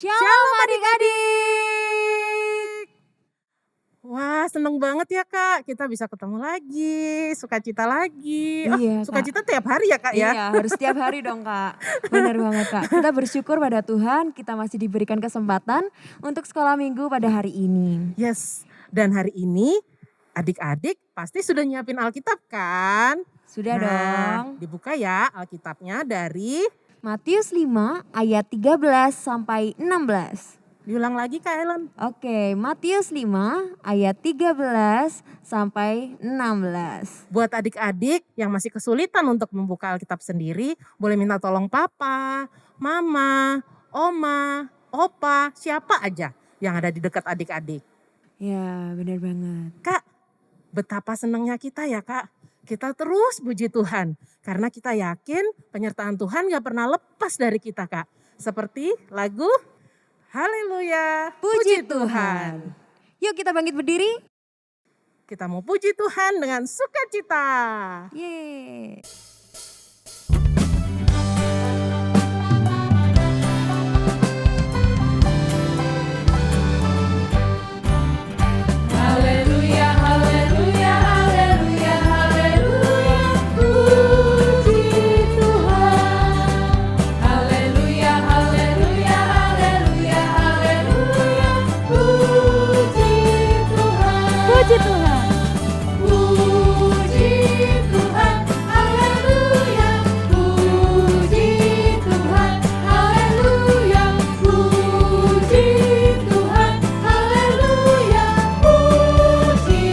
Shalom adik-adik. Wah, seneng banget ya Kak, kita bisa ketemu lagi, sukacita lagi. Iya, Kak. Sukacita tiap hari ya Kak ya? Iya, harus tiap hari dong, Kak. Benar banget, Kak. Kita bersyukur pada Tuhan, kita masih diberikan kesempatan untuk sekolah minggu pada hari ini. Yes, dan hari ini adik-adik pasti sudah nyiapin Alkitab kan? Sudah dong. Dibuka ya Alkitabnya dari Matius 5 ayat 13 sampai 16. Diulang lagi Kak Ellen. Oke, Matius 5 ayat 13 sampai 16. Buat adik-adik yang masih kesulitan untuk membuka Alkitab sendiri, boleh minta tolong papa, mama, oma, opa, siapa aja yang ada di dekat adik-adik. Ya, benar banget. Kak, betapa senangnya kita ya Kak. Kita terus puji Tuhan. Karena kita yakin penyertaan Tuhan gak pernah lepas dari kita Kak. Seperti lagu Haleluya, Puji Tuhan. Yuk kita bangkit berdiri. Kita mau puji Tuhan dengan sukacita. Yeay. Haleluya, haleluya, haleluya, haleluya, puji Tuhan. Haleluya, haleluya, haleluya, haleluya, puji Tuhan. Puji Tuhan. Puji Tuhan, haleluya, puji Tuhan, haleluya, puji Tuhan, haleluya, puji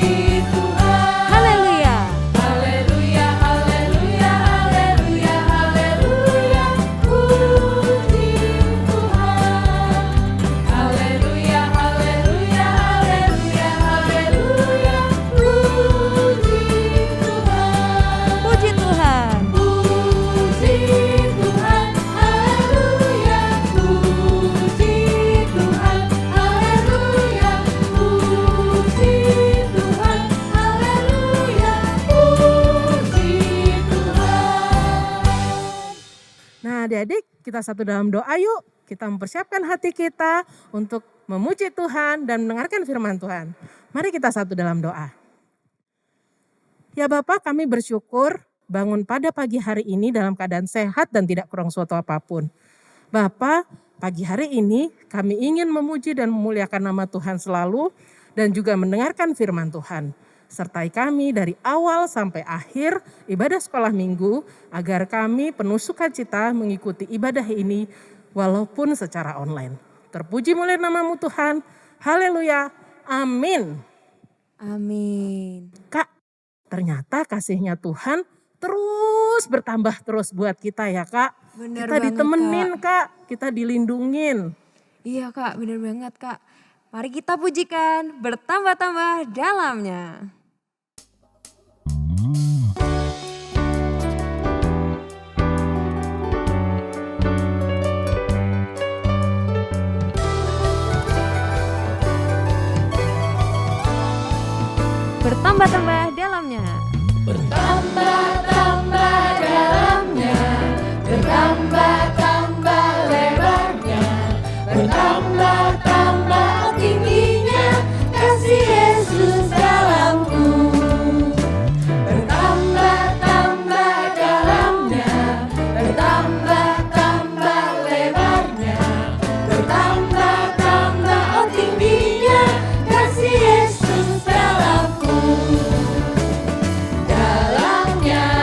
Tuhan. Haleluya. Haleluya, haleluya, haleluya, haleluya, puji Tuhan. Haleluya, haleluya, haleluya, haleluya, puji Tuhan. Puji Tuhan. Puji Tuhan, haleluya, puji Tuhan, haleluya, puji Tuhan, haleluya, puji Tuhan. Nah adik-adik, kita satu dalam doa yuk. Kita mempersiapkan hati kita untuk memuji Tuhan dan mendengarkan firman Tuhan. Mari kita satu dalam doa. Ya Bapak, kami bersyukur bangun pada pagi hari ini dalam keadaan sehat dan tidak kurang suatu apapun. Bapak, pagi hari ini kami ingin memuji dan memuliakan nama Tuhan selalu dan juga mendengarkan firman Tuhan. Sertai kami dari awal sampai akhir ibadah sekolah minggu agar kami penuh sukacita mengikuti ibadah ini walaupun secara online. Terpuji mulia namamu Tuhan. Haleluya. Amin. Amin. Kak, ternyata kasihnya Tuhan terus bertambah terus buat kita ya Kak. Bener Kita banget, ditemenin Kak, kita dilindungin. Iya Kak, benar banget Kak. Mari kita pujikan bertambah-tambah dalamnya. Bertambah-tambah dalamnya. Bertambah-tambah dalamnya, bertambah-tambah lebarnya, bertambah-tambah tingginya kasih Yesus dalamku. Bertambah-tambah dalamnya, bertambah-tambah lebarnya, bertambah-tambah tingginya kasih Yesus dalamku. Dalamnya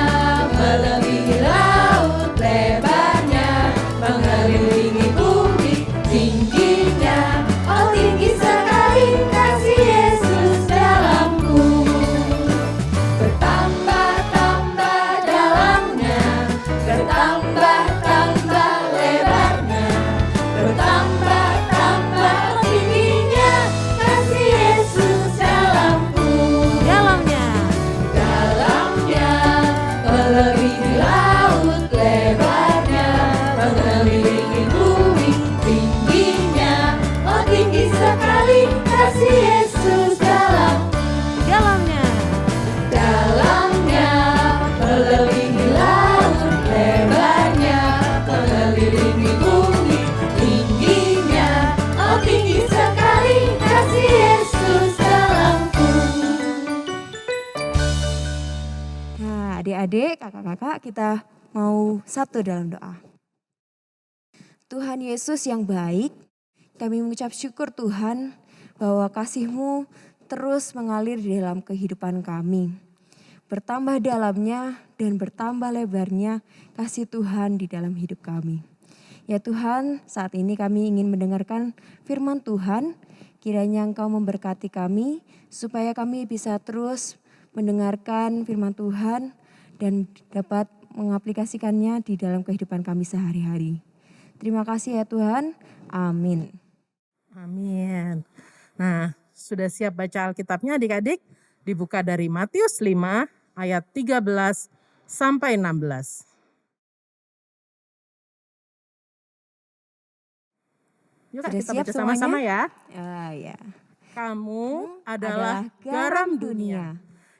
Adik-adik, kakak-kakak, kita mau satu dalam doa. Tuhan Yesus yang baik, kami mengucap syukur Tuhan bahwa kasih-Mu terus mengalir di dalam kehidupan kami. Bertambah dalamnya dan bertambah lebarnya kasih Tuhan di dalam hidup kami. Ya Tuhan, saat ini kami ingin mendengarkan firman Tuhan. Kiranya Engkau memberkati kami supaya kami bisa terus mendengarkan firman Tuhan dan dapat mengaplikasikannya di dalam kehidupan kami sehari-hari. Terima kasih ya Tuhan. Amin. Amin. Nah, sudah siap baca Alkitabnya adik-adik? Dibuka dari Matius 5 ayat 13 sampai 16. Yuk Kak, Sudah kita siap baca sama-sama semuanya? ya. Ya. Kamu adalah garam dunia.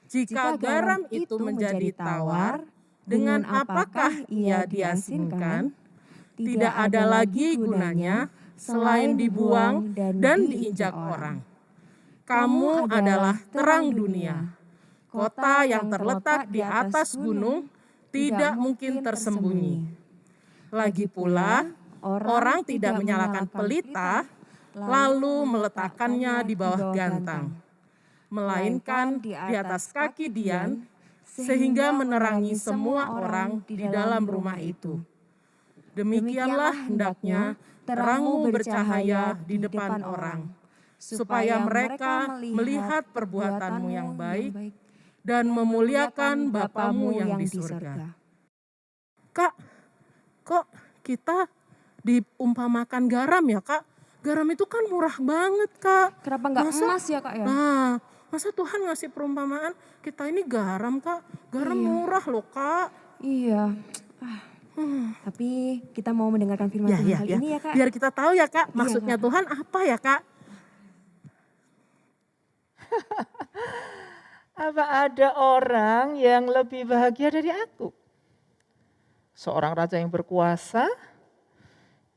Jika garam itu menjadi tawar, dengan apakah ia diasinkan? Tidak ada lagi gunanya selain dibuang dan diinjak orang. Kamu adalah terang dunia. Kota yang terletak di atas gunung tidak mungkin tersembunyi. Lagi pula, orang tidak menyalakan pelita lalu meletakkannya di bawah gantang, melainkan di atas kaki dian, sehingga menerangi semua orang di dalam rumah itu. Demikianlah hendaknya terangmu bercahaya di depan orang, supaya mereka melihat perbuatanmu yang baik dan memuliakan Bapamu yang di surga. Kak, kok kita diumpamakan garam ya Kak? Garam itu kan murah banget Kak. Kenapa nggak emas ya Kak ya? Nah, masa Tuhan ngasih perumpamaan kita ini garam Kak? Garam murah loh Kak. Iya. Tapi kita mau mendengarkan firman Tuhan kali ini ya Kak. Biar kita tahu ya Kak, maksudnya Kak. Tuhan apa ya Kak? Apa ada orang yang lebih bahagia dari aku? Seorang raja yang berkuasa,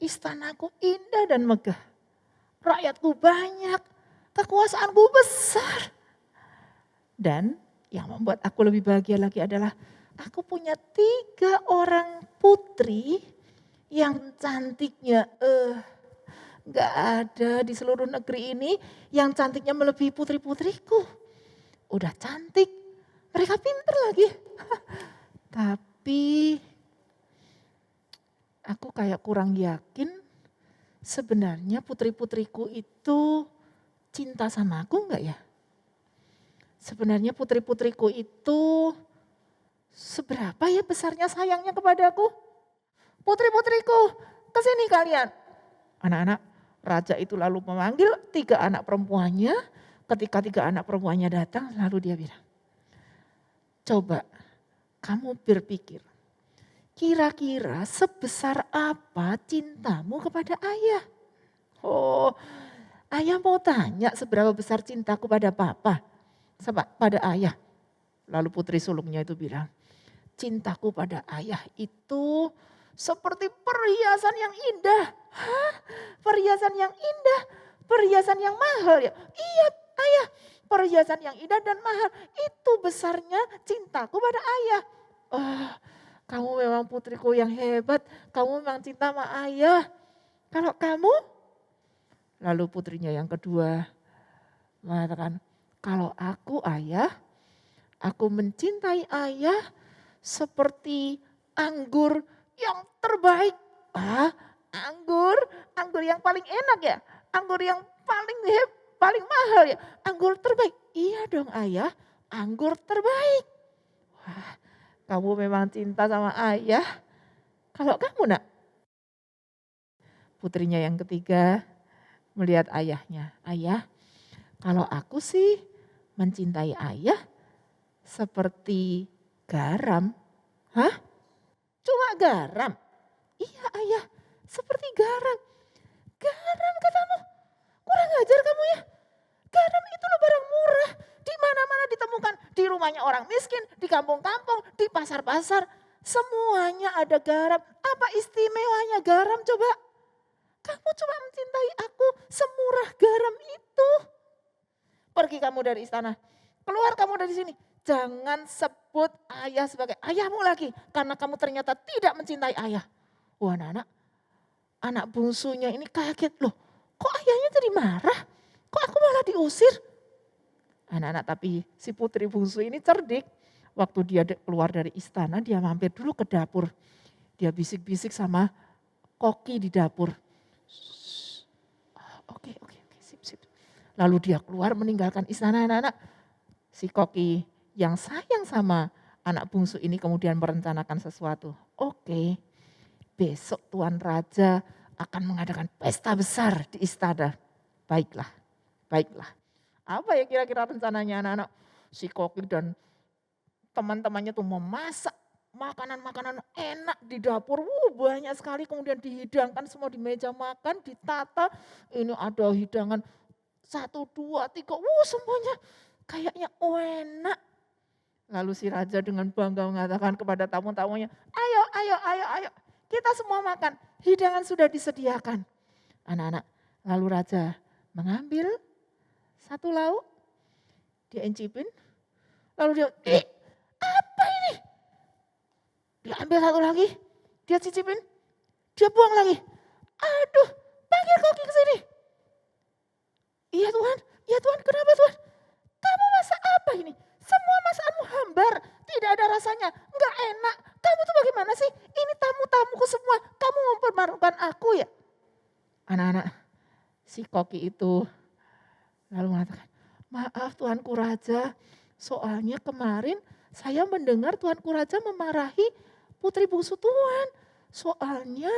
istanaku indah dan megah. Rakyatku banyak, kekuasaanku besar. Dan yang membuat aku lebih bahagia lagi adalah aku punya 3 orang putri yang cantiknya gak ada di seluruh negeri ini yang cantiknya melebihi putri-putriku. Udah cantik, mereka pinter lagi. Tapi aku kayak kurang yakin sebenarnya putri-putriku itu cinta sama aku enggak ya? Sebenarnya putri-putriku itu seberapa ya besarnya sayangnya kepadaku? Putri-putriku, kesini kalian. Anak-anak, raja itu lalu memanggil 3 anak perempuannya. Ketika 3 anak perempuannya datang, lalu dia bilang, coba kamu berpikir, kira-kira sebesar apa cintamu kepada ayah? Oh, ayah mau tanya seberapa besar cintaku pada papa, pada ayah. Lalu putri sulungnya itu bilang, cintaku pada ayah itu seperti perhiasan yang indah. Hah? Perhiasan yang indah, perhiasan yang mahal ya? Iya ayah, perhiasan yang indah dan mahal. Itu besarnya cintaku pada ayah. Kamu memang putriku yang hebat, kamu memang cinta sama ayah. Kalau kamu? Lalu putrinya yang kedua mengatakan, kalau aku ayah, aku mencintai ayah seperti anggur yang terbaik. Anggur yang paling enak ya? Anggur yang paling mahal ya? Anggur terbaik. Iya dong ayah, anggur terbaik. Wah, kamu memang cinta sama ayah. Kalau kamu nak? Putrinya yang ketiga melihat ayahnya. Ayah, kalau aku sih mencintai ayah seperti garam. Hah? Cuma garam? Iya ayah, seperti garam. Garam katamu? Kurang ajar kamu ya. Garam itu loh barang murah. Di mana-mana ditemukan. Di rumahnya orang miskin, di kampung-kampung, di pasar-pasar. Semuanya ada garam. Apa istimewanya garam coba? Kamu cuma mencintai aku semurah garam itu. Pergi kamu dari istana. keluar kamu dari sini. Jangan sebut ayah sebagai ayahmu lagi. Karena kamu ternyata tidak mencintai ayah. Wah anak bungsunya ini kaget loh. Kok ayahnya jadi marah? Kok aku malah diusir? Anak-anak tapi si putri bungsu ini cerdik. Waktu dia keluar dari istana dia mampir dulu ke dapur. Dia bisik-bisik sama koki di dapur. Oke, sip. Lalu dia keluar meninggalkan istana anak-anak. Si koki yang sayang sama anak bungsu ini kemudian merencanakan sesuatu. Oke, besok Tuan Raja akan mengadakan pesta besar di istana. Baiklah. Apa ya kira-kira rencananya anak-anak? Si koki dan teman-temannya tuh memasak makanan-makanan enak di dapur. Banyak sekali kemudian dihidangkan semua di meja makan, ditata. Ini ada hidangan 1, 2, 3, semuanya kayaknya enak. Lalu si raja dengan bangga mengatakan kepada tamu-tamunya, ayo, kita semua makan, hidangan sudah disediakan. Anak-anak, lalu raja mengambil 1 lauk, dia incipin, lalu dia, apa ini? Dia ambil 1 lagi, dia cicipin, dia buang lagi. Aduh, panggil koki ke sini. Iya Tuhan, kenapa Tuhan? Kamu masak apa ini? Semua masakanmu hambar, tidak ada rasanya, enggak enak. Kamu tuh bagaimana sih? Ini tamu-tamuku semua, kamu mempermalukan aku ya? Anak-anak, si koki itu lalu mengatakan, maaf Tuanku Raja, soalnya kemarin saya mendengar Tuanku Raja memarahi putri bungsu Tuan. Soalnya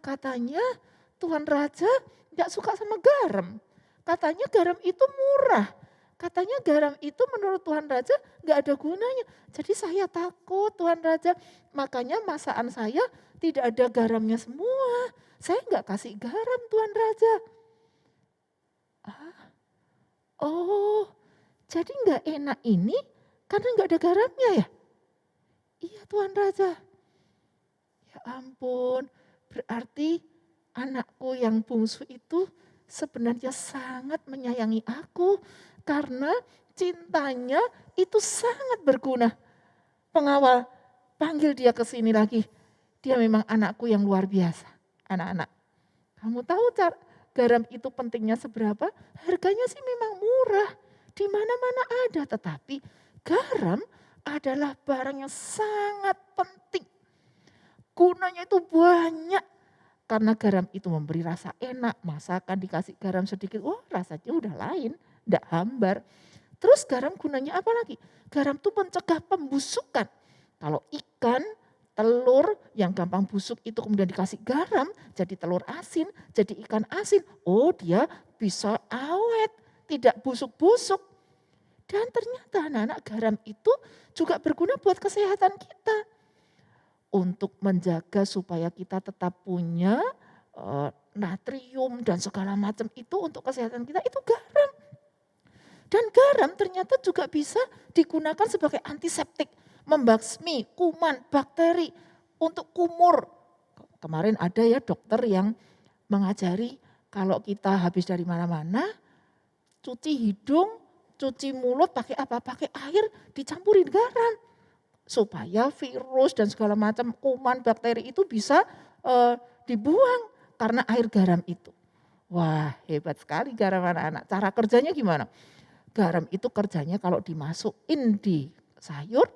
katanya Tuan Raja gak suka sama garam. Katanya garam itu murah. Katanya garam itu menurut Tuan Raja gak ada gunanya. Jadi saya takut Tuan Raja. Makanya masakan saya tidak ada garamnya semua. Saya gak kasih garam Tuan Raja. Oh, jadi gak enak ini karena gak ada garamnya ya? Iya Tuan Raja. Ya ampun, berarti anakku yang bungsu itu sebenarnya sangat menyayangi aku karena cintanya itu sangat berguna. Pengawal, panggil dia ke sini lagi. Dia memang anakku yang luar biasa. Anak-anak, kamu tahu garam itu pentingnya seberapa? Harganya sih memang murah. Di mana-mana ada, tetapi garam adalah barang yang sangat penting. Gunanya itu banyak. Karena garam itu memberi rasa enak, masakan dikasih garam sedikit, rasanya udah lain, enggak hambar. Terus garam gunanya apa lagi? Garam itu mencegah pembusukan. Kalau ikan, telur yang gampang busuk itu kemudian dikasih garam, jadi telur asin, jadi ikan asin. Dia bisa awet, tidak busuk-busuk. Dan ternyata anak-anak garam itu juga berguna buat kesehatan kita. Untuk menjaga supaya kita tetap punya natrium dan segala macam itu untuk kesehatan kita itu garam. Dan garam ternyata juga bisa digunakan sebagai antiseptik, membasmi kuman, bakteri, untuk kumur. Kemarin ada ya dokter yang mengajari kalau kita habis dari mana-mana, cuci hidung, cuci mulut pakai apa? Pakai air dicampurin garam. Supaya virus dan segala macam kuman, bakteri itu bisa dibuang karena air garam itu. Wah, hebat sekali garam anak-anak. Cara kerjanya gimana? Garam itu kerjanya kalau dimasukin di sayur,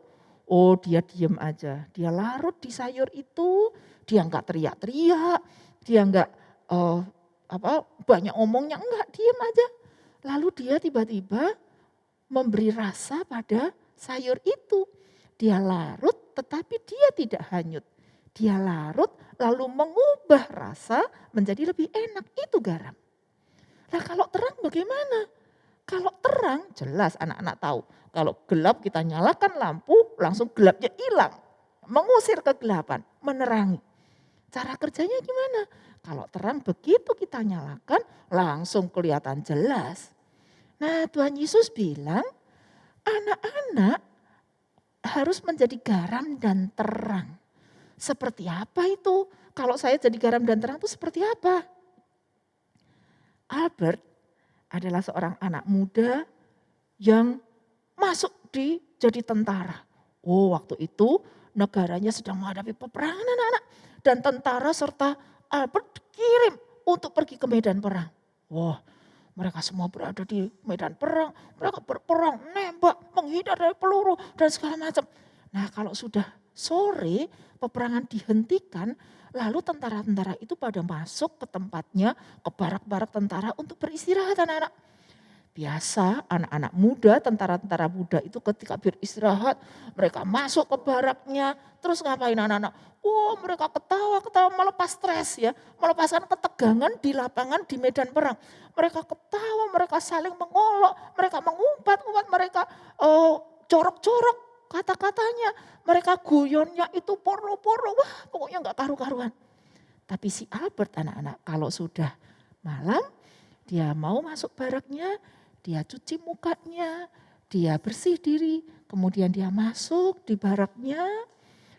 dia diem aja. Dia larut di sayur itu, dia enggak teriak-teriak, dia enggak banyak omongnya, enggak, diem aja. Lalu dia tiba-tiba memberi rasa pada sayur itu. Dia larut tetapi dia tidak hanyut. Dia larut lalu mengubah rasa menjadi lebih enak. Itu garam. Nah kalau terang bagaimana? Kalau terang jelas anak-anak tahu. Kalau gelap kita nyalakan lampu langsung gelapnya hilang. Mengusir kegelapan, menerangi. Cara kerjanya gimana? Kalau terang begitu kita nyalakan langsung kelihatan jelas. Nah Tuhan Yesus bilang anak-anak harus menjadi garam dan terang. Seperti apa itu? Kalau saya jadi garam dan terang itu seperti apa? Albert adalah seorang anak muda yang masuk jadi tentara. Oh, waktu itu negaranya sedang menghadapi peperangan anak-anak. Dan tentara serta Albert dikirim untuk pergi ke medan perang. Wah, mereka semua berada di medan perang. Mereka berperang, nembak, menghindar dari peluru dan segala macam. Nah, kalau sudah sore peperangan dihentikan, lalu tentara-tentara itu pada masuk ke tempatnya, ke barak-barak tentara untuk beristirahat anak-anak. Biasa anak-anak muda, tentara-tentara muda itu ketika beristirahat, mereka masuk ke baraknya, terus ngapain anak-anak? Oh, mereka ketawa-ketawa melepas stres ya, melepaskan ketegangan di lapangan di medan perang. Mereka ketawa, mereka saling mengolok, mereka mengumpat-umpat, mereka jorok-jorok kata-katanya. Mereka guyonnya itu poro-poro, wah pokoknya enggak karu-karuan. Tapi si Albert anak-anak kalau sudah malam, dia mau masuk baraknya, dia cuci mukanya, dia bersih diri, kemudian dia masuk di baraknya,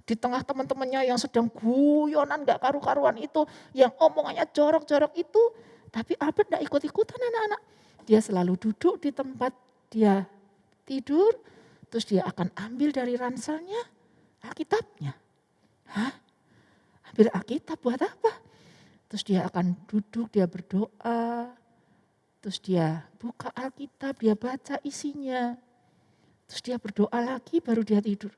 di tengah teman-temannya yang sedang guyonan gak karu-karuan itu, yang omongannya jorok-jorok itu, tapi Albert gak ikut-ikutan anak-anak. Dia selalu duduk di tempat dia tidur, terus dia akan ambil dari ranselnya Alkitabnya. Hah? Ambil Alkitab buat apa? Terus dia akan duduk, dia berdoa, terus dia buka Alkitab, dia baca isinya. Terus dia berdoa lagi baru dia tidur.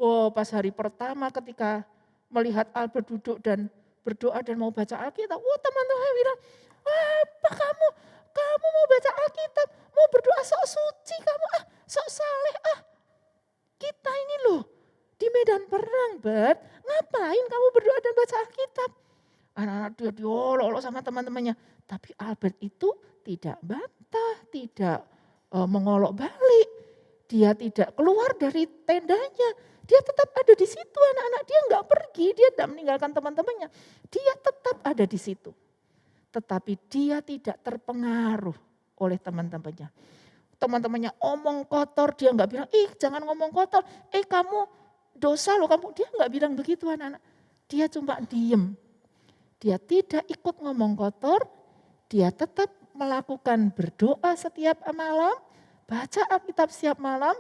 Wow, pas hari pertama ketika melihat Albert duduk dan berdoa dan mau baca Alkitab. Wah, teman-teman bilang, apa kamu? Kamu mau baca Alkitab, mau berdoa sok suci kamu, sok saleh, kita ini loh di medan perang, Bert. Ngapain kamu berdoa dan baca Alkitab? Anak-anak dia diolok-olok sama teman-temannya. Tapi Albert itu tidak bantah, tidak mengolok balik. Dia tidak keluar dari tendanya. Dia tetap ada di situ anak-anak. Dia enggak pergi, dia tidak meninggalkan teman-temannya. Dia tetap ada di situ. Tetapi dia tidak terpengaruh oleh teman-temannya. Teman-temannya omong kotor, dia enggak bilang, jangan ngomong kotor. Kamu dosa loh kamu. Dia enggak bilang begitu anak-anak. Dia cuma diem. Dia tidak ikut ngomong kotor, dia tetap melakukan berdoa setiap malam, baca Alkitab setiap malam,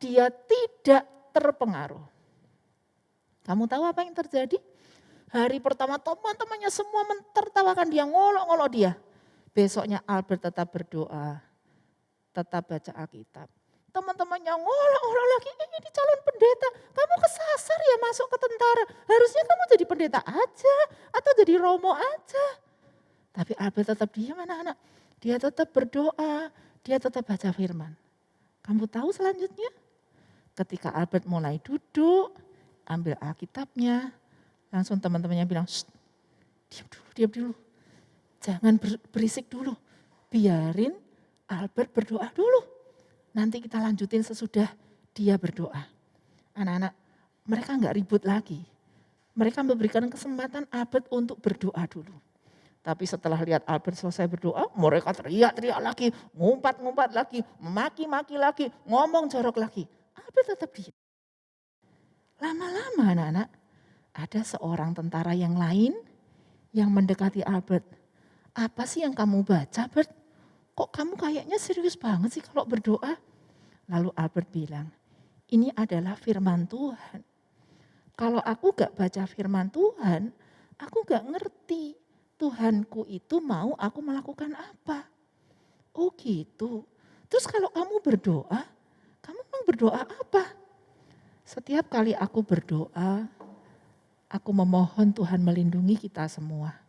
dia tidak terpengaruh. Kamu tahu apa yang terjadi? Hari pertama teman-temannya semua mentertawakan dia, ngolok-ngolok dia. Besoknya Albert tetap berdoa, tetap baca Alkitab. Teman-temannya ngolok-ngolok lagi, ini calon pendeta, kamu kesasar ya masuk ke tentara. Harusnya kamu jadi pendeta aja atau jadi romo aja. Tapi Albert tetap diam anak-anak. Dia tetap berdoa, dia tetap baca firman. Kamu tahu selanjutnya? Ketika Albert mulai duduk, ambil Alkitabnya, langsung teman-temannya bilang, diam dulu. Jangan berisik dulu, biarin Albert berdoa dulu. Nanti kita lanjutin sesudah dia berdoa. Anak-anak, mereka enggak ribut lagi. Mereka memberikan kesempatan Albert untuk berdoa dulu. Tapi setelah lihat Albert selesai berdoa, mereka teriak-teriak lagi, ngumpat-ngumpat lagi, memaki-maki lagi, ngomong jorok lagi. Albert tetap diam. Lama-lama anak-anak, ada seorang tentara yang lain yang mendekati Albert. Apa sih yang kamu baca, Albert? Kok kamu kayaknya serius banget sih kalau berdoa? Lalu Albert bilang, ini adalah firman Tuhan. Kalau aku gak baca firman Tuhan, aku gak ngerti Tuhanku itu mau aku melakukan apa. Oh gitu. Terus kalau kamu berdoa, kamu mau berdoa apa? Setiap kali aku berdoa, aku memohon Tuhan melindungi kita semua.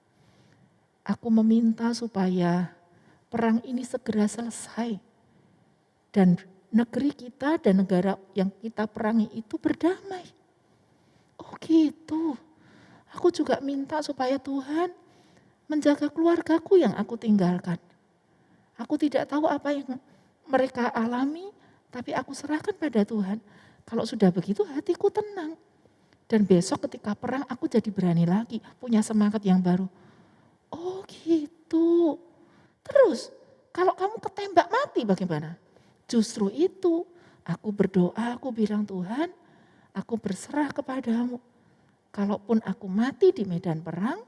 Aku meminta supaya perang ini segera selesai. Dan negeri kita dan negara yang kita perangi itu berdamai. Oh gitu. Aku juga minta supaya Tuhan menjaga keluargaku yang aku tinggalkan. Aku tidak tahu apa yang mereka alami, tapi aku serahkan pada Tuhan. Kalau sudah begitu hatiku tenang. Dan besok ketika perang aku jadi berani lagi, punya semangat yang baru. Oh gitu. Terus kalau kamu ketembak mati bagaimana? Justru itu aku berdoa, aku bilang Tuhan, aku berserah kepadamu. Kalaupun aku mati di medan perang,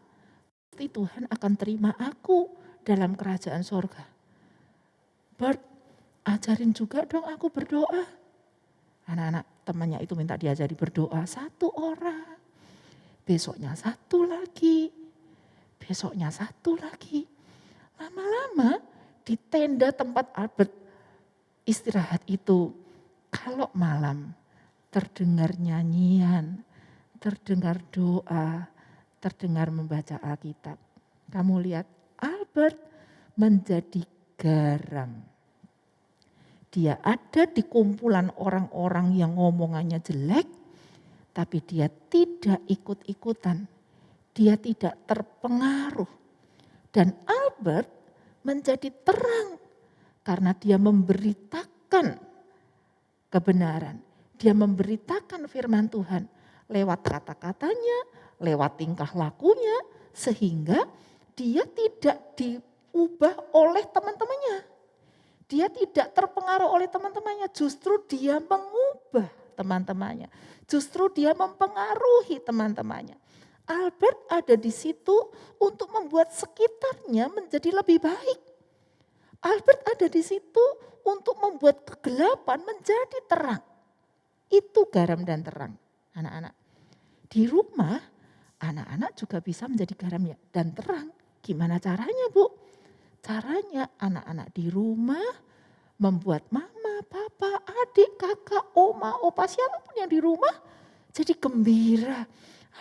pasti Tuhan akan terima aku dalam kerajaan sorga. Bert, ajarin juga dong aku berdoa. Anak-anak temannya itu minta diajari berdoa, 1 orang. Besoknya 1 lagi. Besoknya 1 lagi. Lama-lama di tenda tempat Albert istirahat itu, kalau malam terdengar nyanyian, terdengar doa, terdengar membaca Alkitab. Kamu lihat Albert menjadi garam. Dia ada di kumpulan orang-orang yang ngomongannya jelek, tapi dia tidak ikut-ikutan. Dia tidak terpengaruh. Dan Albert menjadi terang karena dia memberitakan kebenaran. Dia memberitakan firman Tuhan lewat kata-katanya, lewat tingkah lakunya, sehingga dia tidak diubah oleh teman-temannya. Dia tidak terpengaruh oleh teman-temannya, justru dia mengubah teman-temannya. Justru dia mempengaruhi teman-temannya. Albert ada di situ untuk membuat sekitarnya menjadi lebih baik. Albert ada di situ untuk membuat kegelapan menjadi terang. Itu garam dan terang, anak-anak. Di rumah, anak-anak juga bisa menjadi garam dan terang. Gimana caranya, Bu? Caranya anak-anak di rumah membuat mama, papa, adik, kakak, oma, opa, siapapun yang di rumah jadi gembira.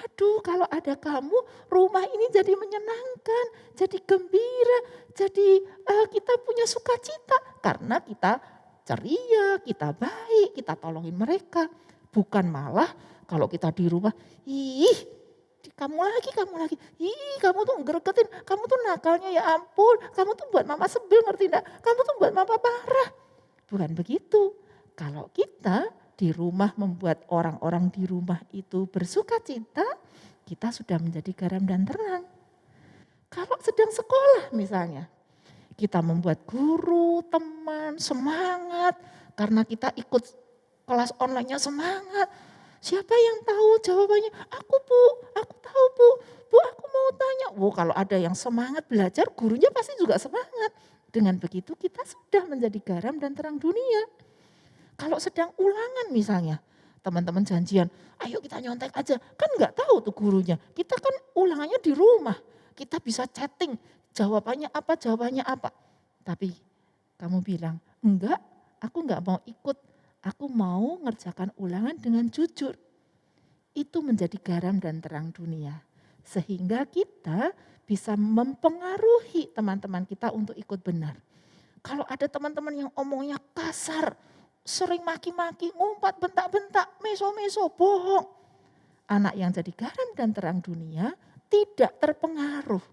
Aduh, kalau ada kamu, rumah ini jadi menyenangkan, jadi gembira, jadi kita punya sukacita. Karena kita ceria, kita baik, kita tolongin mereka. Bukan malah kalau kita di rumah, kamu lagi, kamu tuh ngeregetin, kamu tuh nakalnya ya ampun, kamu tuh buat mama sebel ngerti enggak, kamu tuh buat mama marah. Bukan begitu, kalau kita di rumah membuat orang-orang di rumah itu bersuka cita, kita sudah menjadi garam dan terang. Kalau sedang sekolah misalnya, kita membuat guru, teman semangat, karena kita ikut kelas online-nya semangat. Siapa yang tahu jawabannya? Aku Bu, aku tahu Bu. Bu aku mau tanya. Kalau ada yang semangat belajar, gurunya pasti juga semangat. Dengan begitu kita sudah menjadi garam dan terang dunia. Kalau sedang ulangan misalnya, teman-teman janjian, ayo kita nyontek aja. Kan enggak tahu tuh gurunya. Kita kan ulangannya di rumah. Kita bisa chatting, jawabannya apa. Tapi kamu bilang, enggak, aku enggak mau ikut. Aku mau ngerjakan ulangan dengan jujur. Itu menjadi garam dan terang dunia. Sehingga kita bisa mempengaruhi teman-teman kita untuk ikut benar. Kalau ada teman-teman yang omongnya kasar, sering maki-maki, ngumpat, bentak-bentak, meso-meso, bohong. Anak yang jadi garam dan terang dunia tidak terpengaruh.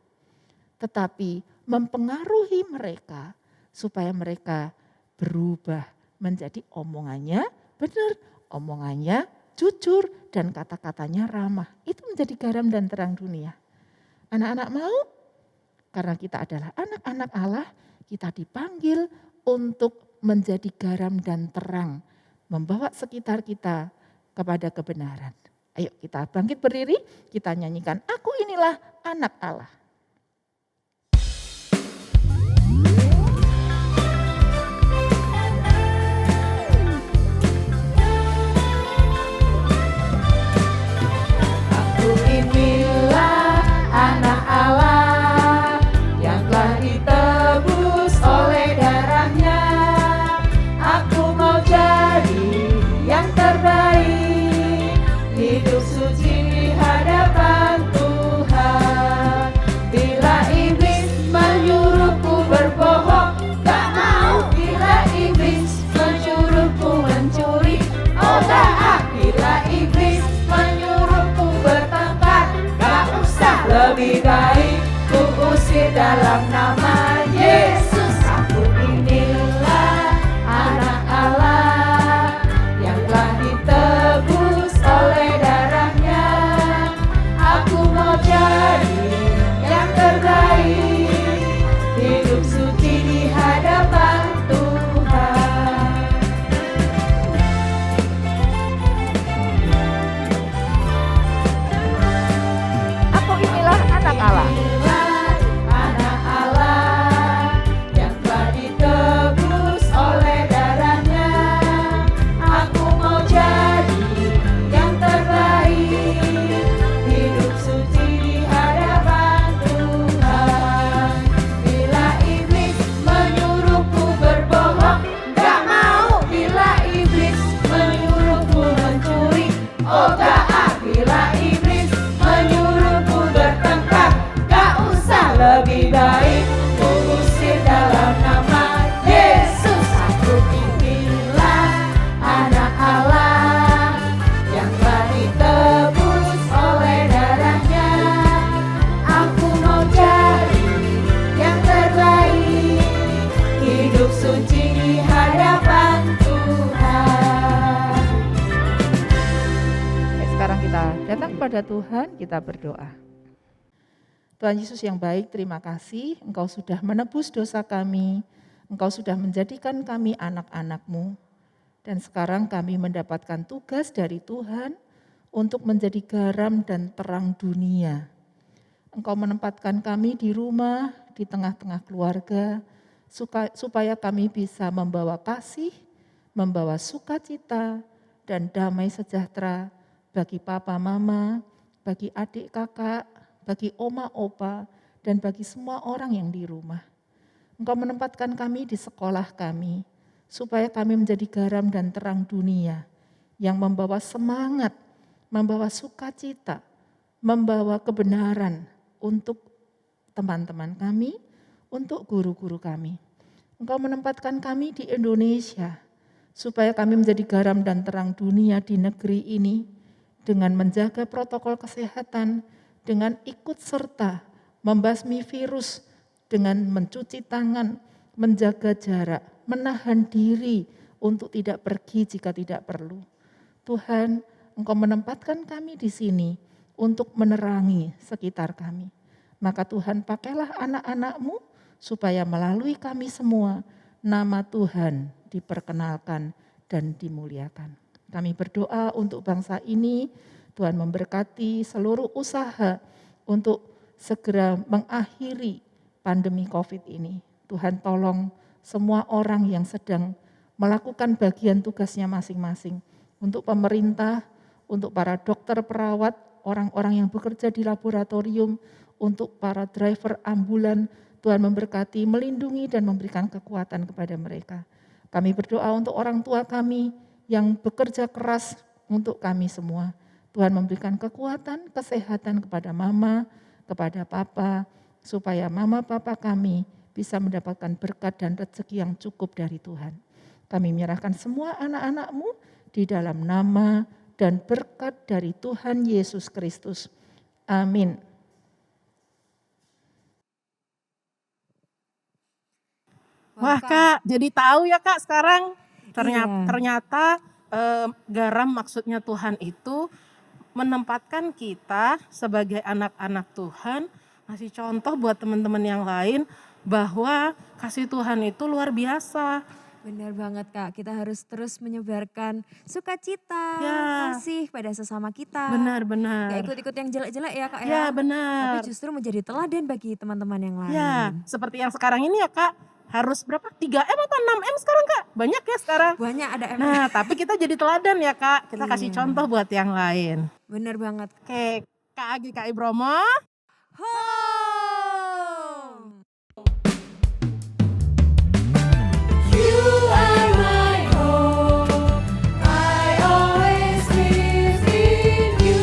Tetapi mempengaruhi mereka supaya mereka berubah menjadi omongannya benar, omongannya jujur, dan kata-katanya ramah. Itu menjadi garam dan terang dunia. Anak-anak mau? Karena kita adalah anak-anak Allah, kita dipanggil untuk menjadi garam dan terang, membawa sekitar kita kepada kebenaran. Ayo kita bangkit berdiri, kita nyanyikan, aku inilah anak Allah. Aku inilah anak Allah yang telah ditebus oleh darahnya. Aku mau jadi yang terbaik, hidup suci di hadapan Tuhan. Bila iblis menyuruhku berbohong, gak mau. Bila iblis menyuruhku mencuri, oh gak. Bila iblis menyuruhku bertengkar, gak usah. Lebih baik ku usir dalam nama Yesus. Aku inilah anak Allah yang telah ditebus oleh darahnya. Aku mau jadi yang terbaik, hidup suci di hadapan Tuhan. Aku inilah anak Allah. Inilah anak Allah kepada Tuhan, kita berdoa. Tuhan Yesus yang baik, terima kasih Engkau sudah menebus dosa kami, Engkau sudah menjadikan kami anak-anak-Mu, dan sekarang kami mendapatkan tugas dari Tuhan untuk menjadi garam dan terang dunia. Engkau menempatkan kami di rumah, di tengah-tengah keluarga, supaya kami bisa membawa kasih, membawa sukacita, dan damai sejahtera bagi papa mama, bagi adik kakak, bagi oma opa, dan bagi semua orang yang di rumah. Engkau menempatkan kami di sekolah kami, supaya kami menjadi garam dan terang dunia, yang membawa semangat, membawa sukacita, membawa kebenaran untuk teman-teman kami, untuk guru-guru kami. Engkau menempatkan kami di Indonesia, supaya kami menjadi garam dan terang dunia di negeri ini, dengan menjaga protokol kesehatan, dengan ikut serta membasmi virus, dengan mencuci tangan, menjaga jarak, menahan diri untuk tidak pergi jika tidak perlu. Tuhan, Engkau menempatkan kami di sini untuk menerangi sekitar kami. Maka Tuhan, pakailah anak-anak-Mu supaya melalui kami semua nama Tuhan diperkenalkan dan dimuliakan. Kami berdoa untuk bangsa ini, Tuhan memberkati seluruh usaha untuk segera mengakhiri pandemi COVID ini. Tuhan tolong semua orang yang sedang melakukan bagian tugasnya masing-masing. Untuk pemerintah, untuk para dokter perawat, orang-orang yang bekerja di laboratorium, untuk para driver ambulan, Tuhan memberkati, melindungi dan memberikan kekuatan kepada mereka. Kami berdoa untuk orang tua kami yang bekerja keras untuk kami semua. Tuhan memberikan kekuatan, kesehatan kepada mama, kepada papa, supaya mama papa kami bisa mendapatkan berkat dan rezeki yang cukup dari Tuhan. Kami menyerahkan semua anak-anak-Mu di dalam nama dan berkat dari Tuhan Yesus Kristus. Amin. Wah Kak, jadi tahu ya Kak sekarang Iya. ternyata garam maksudnya Tuhan itu menempatkan kita sebagai anak-anak Tuhan, ngasih contoh buat teman-teman yang lain bahwa kasih Tuhan itu luar biasa. Benar banget Kak, kita harus terus menyebarkan sukacita, Ya. kasih pada sesama kita. Gak Benar-benar. ikut-ikut yang jelek-jelek ya Kak Ya ya. benar. Tapi justru menjadi teladan bagi teman-teman yang lain. Ya, seperti yang sekarang ini ya Kak, harus berapa? 3M apa 6M sekarang Kak? Banyak ya sekarang. Banyak ada Nah, tapi kita jadi teladan ya Kak, kita kasih Iya. contoh buat yang lain. Bener banget. Oke, Kak Agi, Kak Ibromo. Home. You are my hope, I always live in you.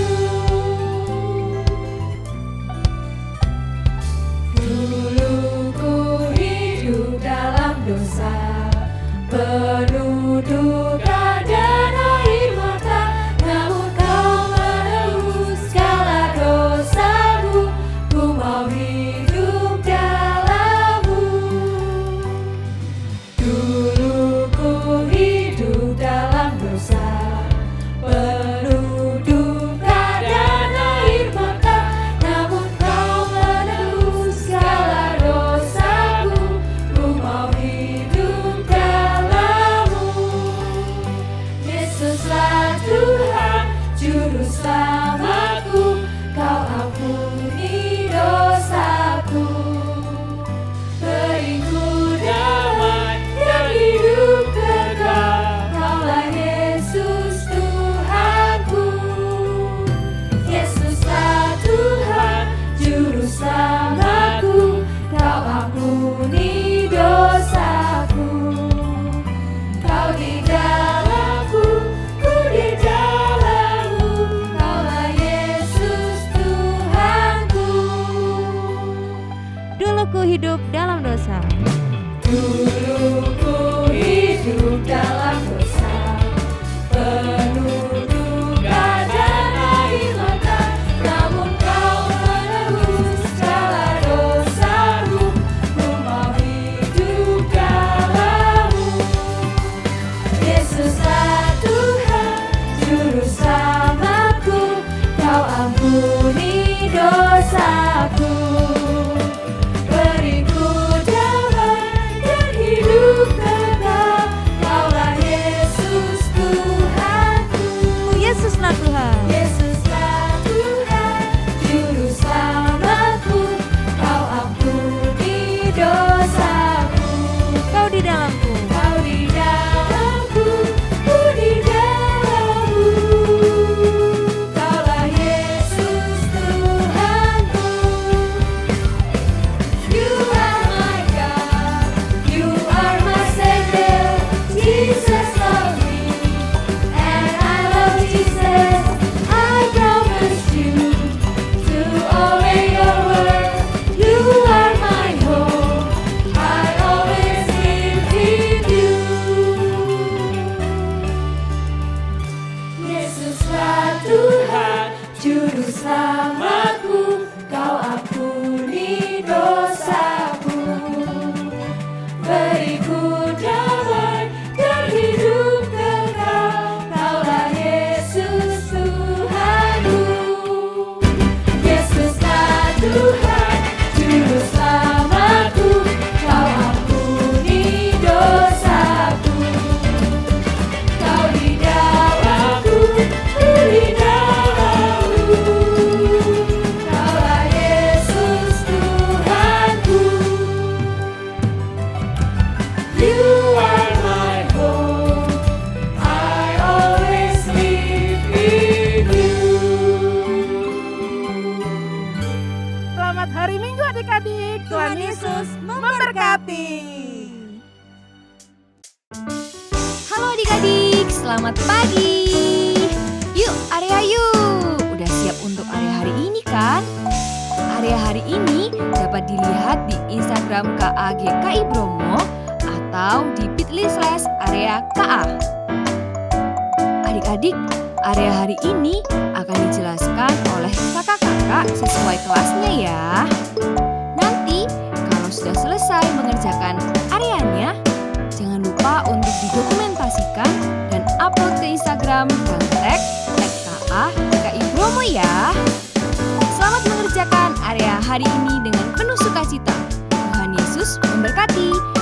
Dulu ku hidup dalam dosa, penuh duka dan air mata, namun Kau menebus segala dosaku. Ku mau hidup selamatku, Kau ampuni dosaku. Beriku damai dan hidup kekal, Kaulah Yesus Tuhanku. Yesuslah Tuhan, Juru Selamatku, Kau ampuni dosaku. Kau di dalamku, ku di dalammu, Kaulah Yesus Tuhanku. You are my home, I always live with you. Selamat hari Minggu adik-adik. Tuhan Yesus memberkati. Halo adik-adik, selamat pagi. Yuk, area yuk. Udah siap untuk area hari ini kan? Area hari ini dapat dilihat di Instagram KAGKI Bromo atau di bit.ly/area-KA. Adik-adik, area hari ini akan dijelaskan oleh kakak-kakak sesuai kelasnya ya. Nanti kalau sudah selesai mengerjakan areanya, jangan lupa untuk didokumentasikan dan upload ke Instagram dan tag @KA-GKI Bromo ya. Selamat mengerjakan area hari ini dengan penuh sukacita. Tuhan Yesus memberkati.